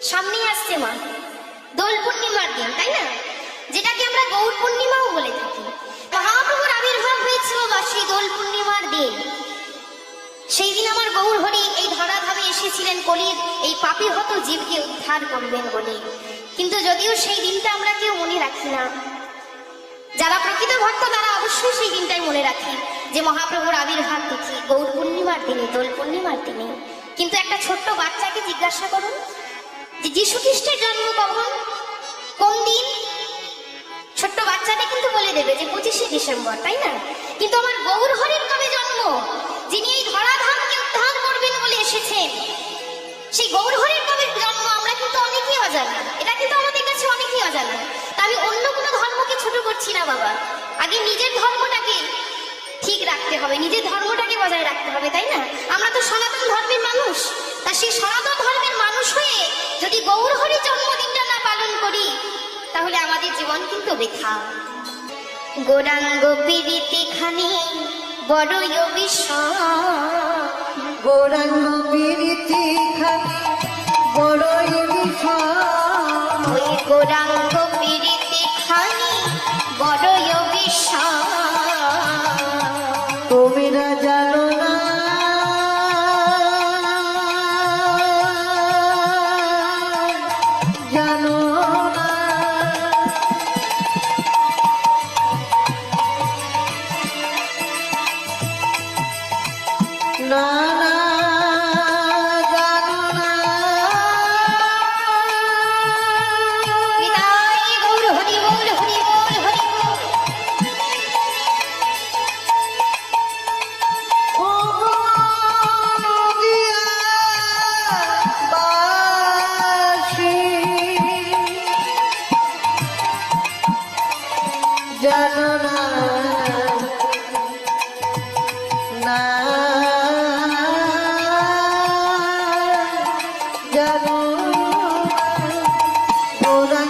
সামনেই আসছে মা দোল পূর্ণিমার দিন, তাই না? যেটাকে আমরা গৌর পূর্ণিমাও বলে থাকি। মহাপ্রভুর আবির্ভাব হয়েছিল সেই দোল পূর্ণিমার দিন। সেই দিন আমার গৌর হরি এই ধরাধামে এসেছিলেন কলির এই পাপী হত জীবকে উদ্ধার করবেন বলে। কিন্তু যদিও সেই দিনটা আমরা কেউ মনে রাখি না, যারা প্রকৃত ভক্ত তারা অবশ্যই সেই দিনটাই মনে রাখে যে মহাপ্রভুর আবির্ভাব দেখি গৌর পূর্ণিমার দিনে, দোল পূর্ণিমার দিনে। কিন্তু একটা ছোট্ট বাচ্চাকে জিজ্ঞাসা করুন যে যীশু খ্রিস্টের জন্ম কখন, কোন দিন, ছোট্ট বাচ্চাটা কিন্তু বলে দেবে যে 25শে ডিসেম্বর, তাই না? কিন্তু আমার গৌর হরির কবে জন্ম, যিনি এই ধরাধামকে উদ্ধার করবেন বলে এসেছেন, সেই গৌর হরির কবে জন্ম আমরা কিন্তু অনেকেই অজানা। এটা কিন্তু আমাদের কাছে অনেকেই অজানা। তা আমি অন্য কোনো ধর্মকে ছোট করছি না বাবা, আগে নিজের ধর্মটাকে ঠিক রাখতে হবে, নিজের ধর্মটাকে বজায় রাখতে হবে, তাই না? আমরা তো সনাতন ধর্মের মানুষ। তা সেই সনাতন ধর্মের মানুষ হয়ে যদি গৌর হরির জন্মদিনটা না পালন করি তাহলে আমাদের জীবন কিন্তু বৃথা। গৌরাঙ্গ পীড়িতে খানি বড়ই বিষম, গৌরাঙ্গ পীড়িতে খানি বড়ই বিষম, ওই গৌরাঙ্গ পীড়িতে খানি বড়ই বিষম। তোমরা জানো না জানো না, না না জানো না। বিদায় গৌর হরি বল, হরি বল, হরি বল। ও নদিয়া বাসী, জানো না না জানো না।